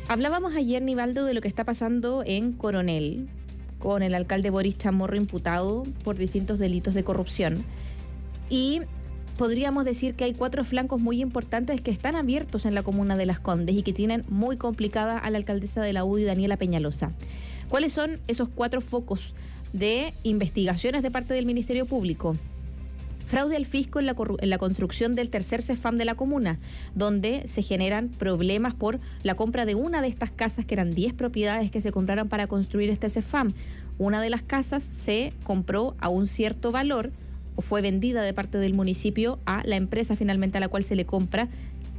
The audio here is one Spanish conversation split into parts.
Hablábamos ayer, Nivaldo, de lo que está pasando en Coronel, con el alcalde Boris Chamorro imputado por distintos delitos de corrupción. Y podríamos decir que hay 4 flancos muy importantes que están abiertos en la comuna de Las Condes y que tienen muy complicada a la alcaldesa de la UDI, Daniela Peñalosa. ¿Cuáles son esos 4 focos de investigaciones de parte del Ministerio Público? Fraude al fisco en la construcción del tercer CEFAM de la comuna, donde se generan problemas por la compra de una de estas casas, que eran 10 propiedades que se compraron para construir este CEFAM. Una de las casas se compró a un cierto valor, o fue vendida de parte del municipio a la empresa finalmente a la cual se le compra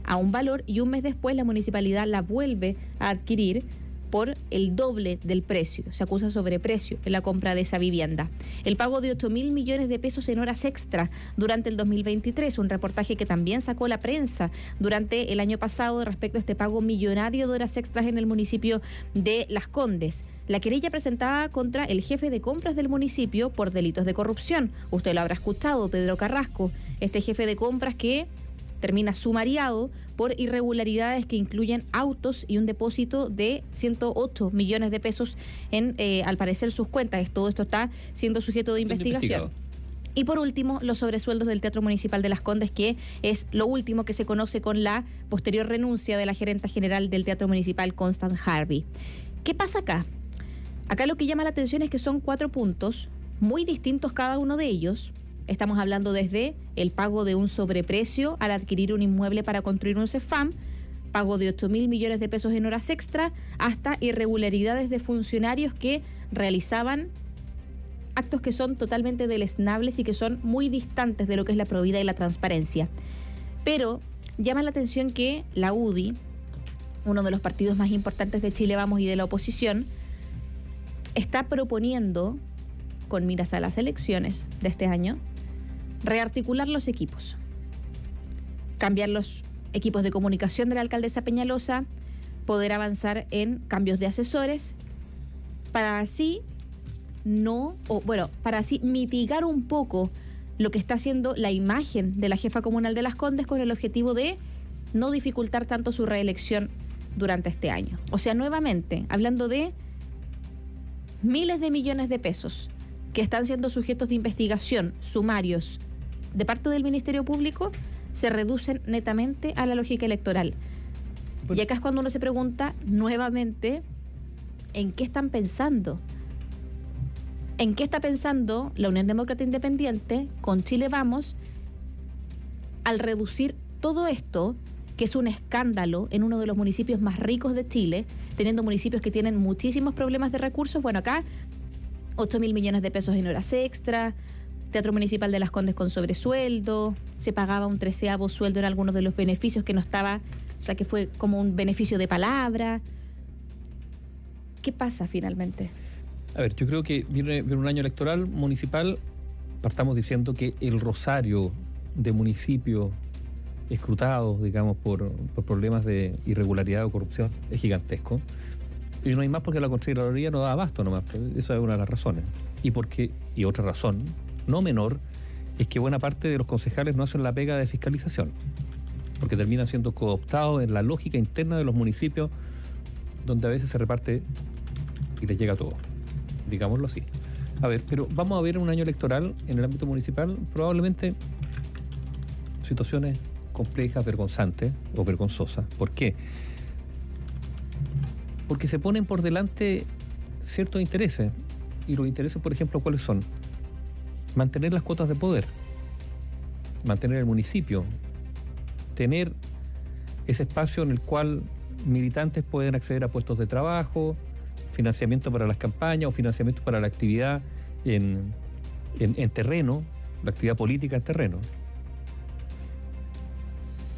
a un valor, y un mes después la municipalidad la vuelve a adquirir por el doble del precio. Se acusa sobreprecio en la compra de esa vivienda. El pago de 8.000 millones de pesos en horas extra durante el 2023, un reportaje que también sacó la prensa durante el año pasado respecto a este pago millonario de horas extras en el municipio de Las Condes. La querella presentada contra el jefe de compras del municipio por delitos de corrupción. Usted lo habrá escuchado, Pedro Carrasco, este jefe de compras que termina sumariado por irregularidades que incluyen autos y un depósito de 108 millones de pesos en, al parecer, sus cuentas. Todo esto está siendo sujeto de investigación. Y por último, los sobresueldos del Teatro Municipal de Las Condes, que es lo último que se conoce con la posterior renuncia de la gerenta general del Teatro Municipal, Constance Harvey. ¿Qué pasa acá? Acá lo que llama la atención es que son 4 puntos, muy distintos cada uno de ellos. Estamos hablando desde el pago de un sobreprecio al adquirir un inmueble para construir un CEFAM, pago de 8.000 millones de pesos en horas extra, hasta irregularidades de funcionarios que realizaban actos que son totalmente deleznables y que son muy distantes de lo que es la probidad y la transparencia. Pero llama la atención que la UDI, uno de los partidos más importantes de Chile Vamos y de la oposición, está proponiendo, con miras a las elecciones de este año, rearticular los equipos, cambiar los equipos de comunicación de la alcaldesa Peñalosa, poder avanzar en cambios de asesores, para así para así mitigar un poco lo que está haciendo la imagen de la jefa comunal de Las Condes, con el objetivo de no dificultar tanto su reelección durante este año. O sea, nuevamente, hablando de miles de millones de pesos que están siendo sujetos de investigación, sumarios, de parte del Ministerio Público, se reducen netamente a la lógica electoral. Y acá es cuando uno se pregunta nuevamente, ¿en qué están pensando? ¿En qué está pensando la Unión Demócrata Independiente con Chile Vamos al reducir todo esto, que es un escándalo en uno de los municipios más ricos de Chile, teniendo municipios que tienen muchísimos problemas de recursos? Bueno, acá 8.000 millones de pesos en horas extra, Teatro Municipal de Las Condes con sobresueldo, se pagaba un 13avo sueldo en algunos de los beneficios que no estaba, o sea que fue como un beneficio de palabra. ¿Qué pasa finalmente? A ver, yo creo que viene un año electoral municipal, partamos diciendo que el rosario de municipios escrutados, digamos, por problemas de irregularidad o corrupción es gigantesco. Y no hay más porque la Contraloría no da abasto nomás. Esa es una de las razones. Y otra razón, no menor, es que buena parte de los concejales no hacen la pega de fiscalización, porque terminan siendo cooptados en la lógica interna de los municipios, donde a veces se reparte y les llega todo, digámoslo así. A ver, pero vamos a ver un año electoral en el ámbito municipal, probablemente situaciones complejas, vergonzantes o vergonzosas. ¿Por qué? Porque se ponen por delante ciertos intereses. Y los intereses, por ejemplo, ¿cuáles son? Mantener las cuotas de poder, mantener el municipio, tener ese espacio en el cual militantes pueden acceder a puestos de trabajo, financiamiento para las campañas o financiamiento para la actividad en terreno, la actividad política en terreno.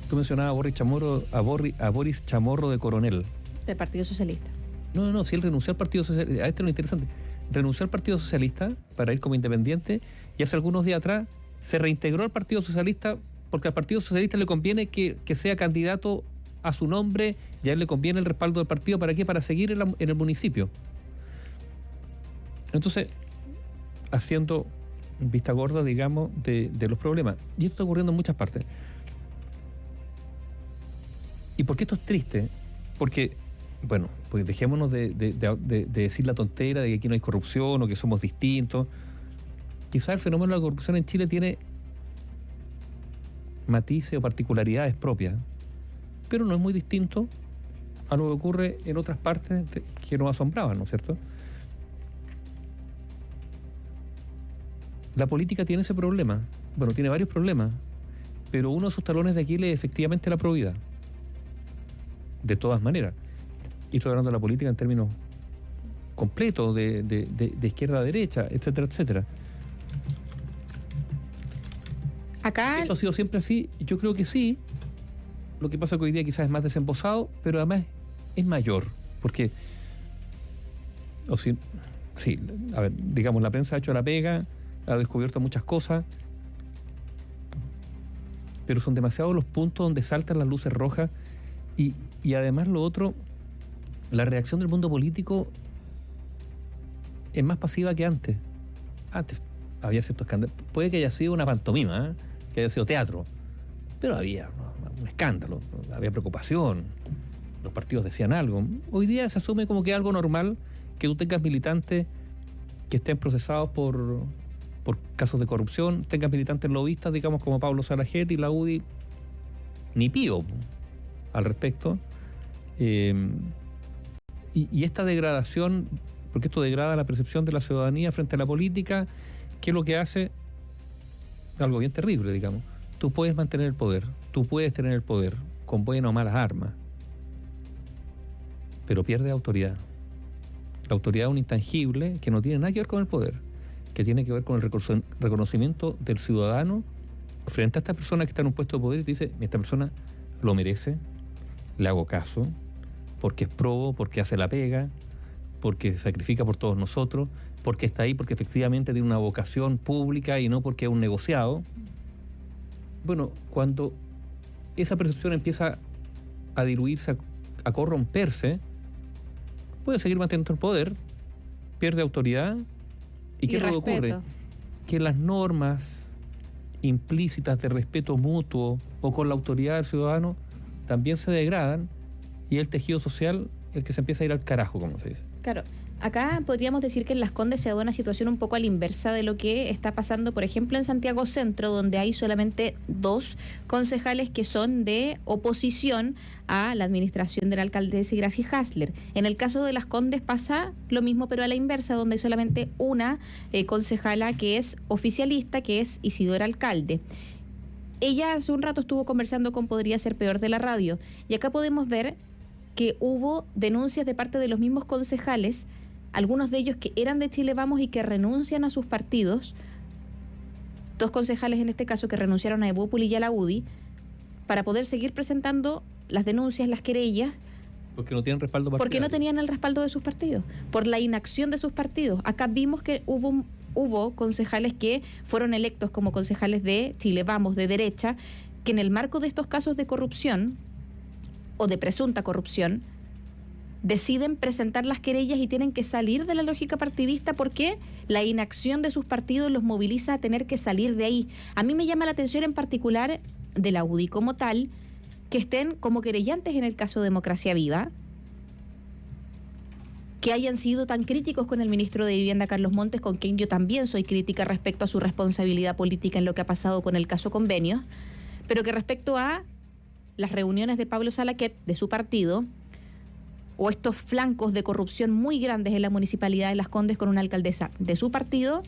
Tú mencionabas a Boris Chamorro de Coronel. Del Partido Socialista. No, si él renunció al Partido Socialista, a esto es lo interesante, renunció al Partido Socialista para ir como independiente y hace algunos días atrás se reintegró al Partido Socialista porque al Partido Socialista le conviene que sea candidato a su nombre y a él le conviene el respaldo del partido. ¿Para qué? Para seguir en el municipio. Entonces, haciendo vista gorda, digamos, de los problemas. Y esto está ocurriendo en muchas partes. ¿Y por qué esto es triste? Porque bueno, pues dejémonos de decir la tontera de que aquí no hay corrupción o que somos distintos. Quizás el fenómeno de la corrupción en Chile tiene matices o particularidades propias, pero no es muy distinto a lo que ocurre en otras partes que nos asombraban, ¿no es cierto? La política tiene ese problema, bueno, tiene varios problemas, pero uno de sus talones de Aquiles es efectivamente la probidad. De todas maneras. Y estoy hablando de la política en términos completos, de izquierda a derecha, etcétera, etcétera. Acá... ¿Esto ha sido siempre así? Yo creo que sí. Lo que pasa es que hoy día quizás es más desembosado, pero además es mayor. Porque, sí, a ver, digamos, la prensa ha hecho la pega, ha descubierto muchas cosas, pero son demasiados los puntos donde saltan las luces rojas y además lo otro, la reacción del mundo político es más pasiva que antes. Antes había ciertos escándalos. Puede que haya sido una pantomima, que haya sido teatro, pero había un escándalo, había preocupación, los partidos decían algo. Hoy día se asume como que es algo normal que tú tengas militantes que estén procesados por casos de corrupción, tengas militantes lobistas, digamos, como Pablo Salajet y la UDI, ni pío al respecto. Y esta degradación, porque esto degrada la percepción de la ciudadanía frente a la política, ¿qué es lo que hace? Algo bien terrible, digamos. Tú puedes mantener el poder, tú puedes tener el poder con buenas o malas armas, pero pierde autoridad. La autoridad es un intangible que no tiene nada que ver con el poder, que tiene que ver con el reconocimiento del ciudadano frente a esta persona que está en un puesto de poder y te dice, esta persona lo merece, le hago caso, porque es probo, porque hace la pega, porque se sacrifica por todos nosotros, porque está ahí, porque efectivamente tiene una vocación pública y no porque es un negociado. Bueno, cuando esa percepción empieza a diluirse, a corromperse, puede seguir manteniendo el poder, pierde autoridad. ¿Y qué es lo que ocurre? Que las normas implícitas de respeto mutuo o con la autoridad del ciudadano también se degradan y el tejido social el que se empieza a ir al carajo, como se dice. Claro, acá podríamos decir que en Las Condes se da una situación un poco a la inversa de lo que está pasando, por ejemplo, en Santiago Centro, donde hay solamente 2 concejales que son de oposición a la administración de la alcaldesa Gracie Hasler. En el caso de Las Condes pasa lo mismo, pero a la inversa, donde hay solamente una concejala que es oficialista, que es Isidora Alcalde. Ella hace un rato estuvo conversando con Podría Ser Peor de la radio, y acá podemos ver que hubo denuncias de parte de los mismos concejales, algunos de ellos que eran de Chile Vamos y que renuncian a sus partidos, 2 concejales en este caso que renunciaron a Evópoli y a la UDI, para poder seguir presentando las denuncias, las querellas. Porque no tienen respaldo partidario. Porque no tenían el respaldo de sus partidos, por la inacción de sus partidos. Acá vimos que hubo concejales que fueron electos como concejales de Chile Vamos, de derecha, que en el marco de estos casos de corrupción o de presunta corrupción, deciden presentar las querellas y tienen que salir de la lógica partidista porque la inacción de sus partidos los moviliza a tener que salir de ahí. A mí me llama la atención en particular de la UDI como tal, que estén como querellantes en el caso Democracia Viva, que hayan sido tan críticos con el ministro de Vivienda, Carlos Montes, con quien yo también soy crítica respecto a su responsabilidad política en lo que ha pasado con el caso Convenios, pero que respecto a las reuniones de Pablo Salaquet, de su partido, o estos flancos de corrupción muy grandes en la municipalidad de Las Condes con una alcaldesa de su partido,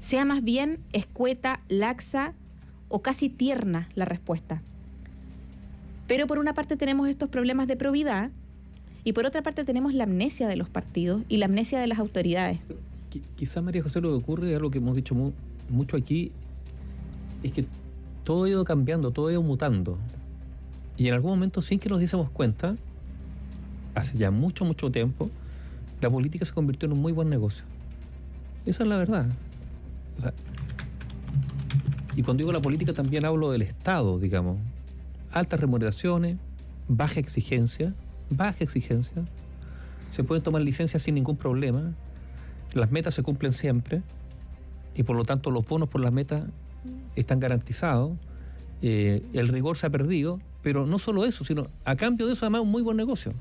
sea más bien escueta, laxa o casi tierna la respuesta. Pero por una parte tenemos estos problemas de probidad y por otra parte tenemos la amnesia de los partidos y la amnesia de las autoridades. Quizás, María José, lo que ocurre, es algo que hemos dicho mucho aquí, es que todo ha ido cambiando, todo ha ido mutando. Y en algún momento, sin que nos diésemos cuenta, hace ya mucho, mucho tiempo, la política se convirtió en un muy buen negocio. Esa es la verdad. O sea, y cuando digo la política también hablo del Estado, digamos. Altas remuneraciones, baja exigencia. Se pueden tomar licencias sin ningún problema. Las metas se cumplen siempre. Y por lo tanto los bonos por las metas están garantizados. El rigor se ha perdido. Pero no solo eso, sino a cambio de eso además un muy buen negocio.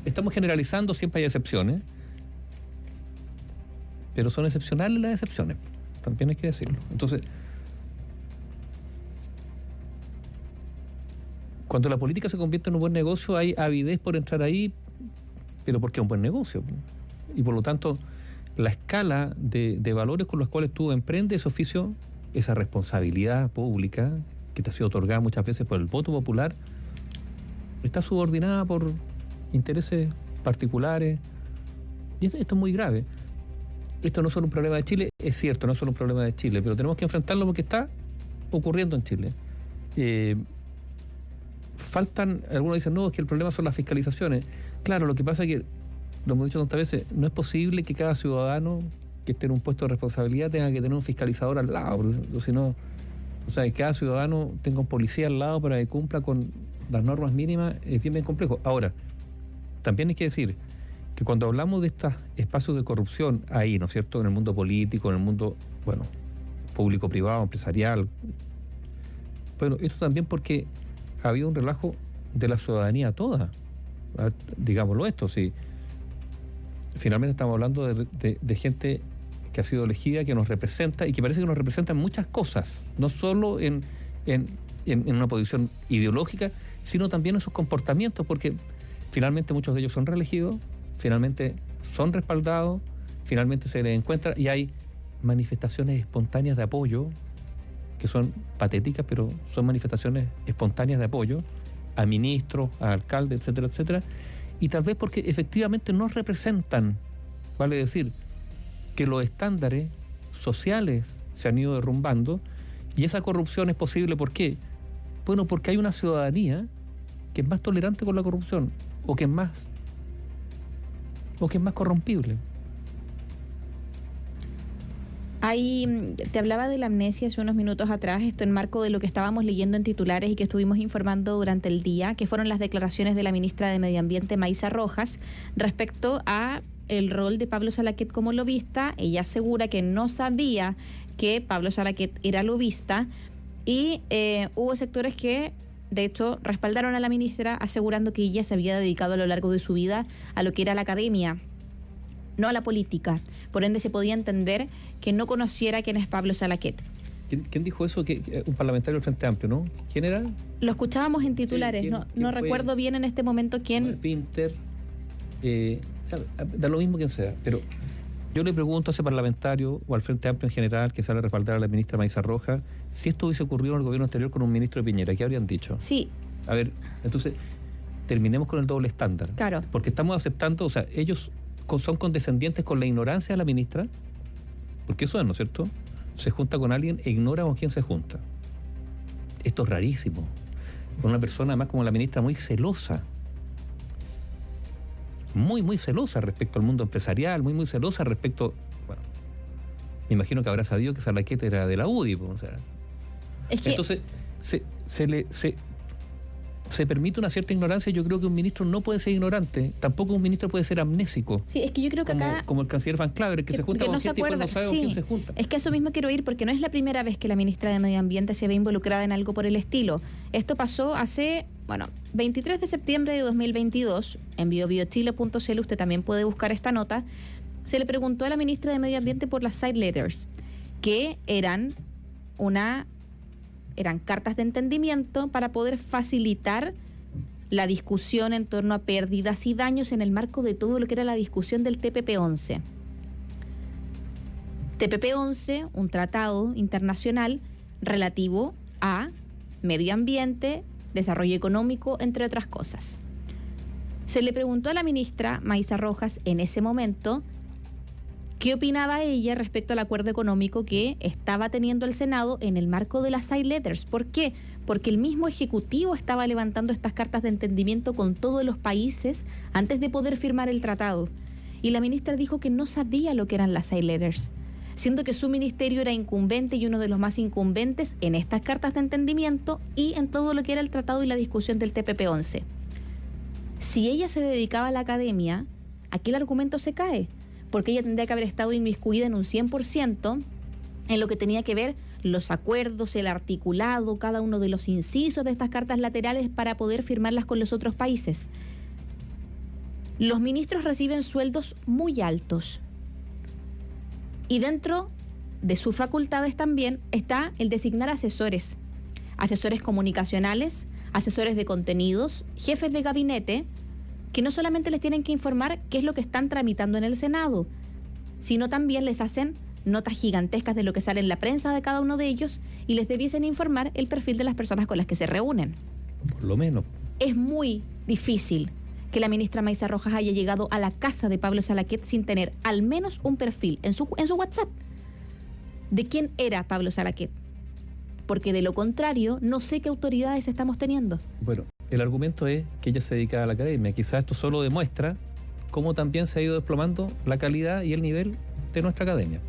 estamos generalizando, siempre hay excepciones, pero son excepcionales las excepciones, también hay que decirlo. Entonces, cuando la política se convierte en un buen negocio, hay avidez por entrar ahí, pero porque es un buen negocio. Y por lo tanto, la escala de valores con los cuales tú emprendes ese oficio, esa responsabilidad pública que te ha sido otorgada muchas veces por el voto popular, está subordinada por intereses particulares. Y esto es muy grave. Esto no es solo un problema de Chile, es cierto, no es solo un problema de Chile, pero tenemos que enfrentarlo porque está ocurriendo en Chile. Faltan, algunos dicen, no, es que el problema son las fiscalizaciones. Claro, lo que pasa es que, lo hemos dicho tantas veces, no es posible que cada ciudadano que esté en un puesto de responsabilidad tenga que tener un fiscalizador al lado, porque si no, o sea, que cada ciudadano tenga un policía al lado para que cumpla con las normas mínimas, es bien complejo. Ahora, también hay que decir que cuando hablamos de estos espacios de corrupción ahí, ¿no es cierto?, en el mundo político, en el mundo, bueno, público-privado, empresarial, bueno, esto también porque ha habido un relajo de la ciudadanía toda, digámoslo esto, sí. Finalmente estamos hablando de gente que ha sido elegida, que nos representa y que parece que nos representa en muchas cosas, no solo en una posición ideológica, sino también en sus comportamientos, porque finalmente muchos de ellos son reelegidos, finalmente son respaldados, finalmente se les encuentra y hay manifestaciones espontáneas de apoyo que son patéticas, pero son manifestaciones espontáneas de apoyo a ministros, a alcaldes, etcétera, etcétera, y tal vez porque efectivamente no representan, vale decir, que los estándares sociales se han ido derrumbando y esa corrupción es posible, ¿por qué? Bueno, porque hay una ciudadanía que es más tolerante con la corrupción o que es más corrompible. Ahí te hablaba de la amnesia hace unos minutos atrás, esto en marco de lo que estábamos leyendo en titulares y que estuvimos informando durante el día, que fueron las declaraciones de la ministra de Medio Ambiente, Maísa Rojas, respecto a el rol de Pablo Salaquet como lobista. Ella asegura que no sabía que Pablo Salaquet era lobista y hubo sectores que, de hecho, respaldaron a la ministra asegurando que ella se había dedicado a lo largo de su vida a lo que era la academia, no a la política. Por ende, se podía entender que no conociera quién es Pablo Salaquet. ¿Quién dijo eso? Un parlamentario del Frente Amplio, ¿no? ¿Quién era? Lo escuchábamos en titulares, no recuerdo bien en este momento quién. Pinter, da lo mismo quien sea, pero yo le pregunto a ese parlamentario o al Frente Amplio en general que sale a respaldar a la ministra Maísa Rojas, si esto hubiese ocurrido en el gobierno anterior con un ministro de Piñera, ¿qué habrían dicho? Sí. A ver, entonces, terminemos con el doble estándar. Claro. Porque estamos aceptando, o sea, ellos son condescendientes con la ignorancia de la ministra, porque eso es, ¿no es cierto? Se junta con alguien e ignora con quién se junta. Esto es rarísimo. Con una persona además como la ministra muy celosa. Muy celosa respecto al mundo empresarial, muy celosa respecto, bueno, me imagino que habrá sabido que Salaquet era de la UDI, o sea. Es que entonces se permite una cierta ignorancia. Yo creo que un ministro no puede ser ignorante, tampoco un ministro puede ser amnésico. Sí, es que yo creo que acá, como el canciller Van Claver, que se junta con gente y no sabe con quién se junta. Es que a eso mismo quiero ir, porque no es la primera vez que la ministra de Medio Ambiente se ve involucrada en algo por el estilo. Esto pasó hace, 23 de septiembre de 2022, en biobiochile.cl, usted también puede buscar esta nota. Se le preguntó a la ministra de Medio Ambiente por las side letters, que eran cartas de entendimiento para poder facilitar la discusión en torno a pérdidas y daños en el marco de todo lo que era la discusión del TPP-11. TPP-11, un tratado internacional relativo a medio ambiente, desarrollo económico, entre otras cosas. Se le preguntó a la ministra Maísa Rojas en ese momento ¿qué opinaba ella respecto al acuerdo económico que estaba teniendo el Senado en el marco de las side letters? ¿Por qué? Porque el mismo Ejecutivo estaba levantando estas cartas de entendimiento con todos los países antes de poder firmar el tratado. Y la ministra dijo que no sabía lo que eran las side letters, siendo que su ministerio era incumbente y uno de los más incumbentes en estas cartas de entendimiento y en todo lo que era el tratado y la discusión del TPP-11. Si ella se dedicaba a la academia, aquí el argumento se cae, porque ella tendría que haber estado inmiscuida en un 100% en lo que tenía que ver los acuerdos, el articulado, cada uno de los incisos de estas cartas laterales para poder firmarlas con los otros países. Los ministros reciben sueldos muy altos. Y dentro de sus facultades también está el designar asesores comunicacionales, asesores de contenidos, jefes de gabinete, que no solamente les tienen que informar qué es lo que están tramitando en el Senado, sino también les hacen notas gigantescas de lo que sale en la prensa de cada uno de ellos y les debiesen informar el perfil de las personas con las que se reúnen. Por lo menos. Es muy difícil que la ministra Maysa Rojas haya llegado a la casa de Pablo Salaquet sin tener al menos un perfil en su WhatsApp de quién era Pablo Salaquet. Porque de lo contrario, no sé qué autoridades estamos teniendo. Bueno, el argumento es que ella se dedica a la academia. Quizás esto solo demuestra cómo también se ha ido desplomando la calidad y el nivel de nuestra academia.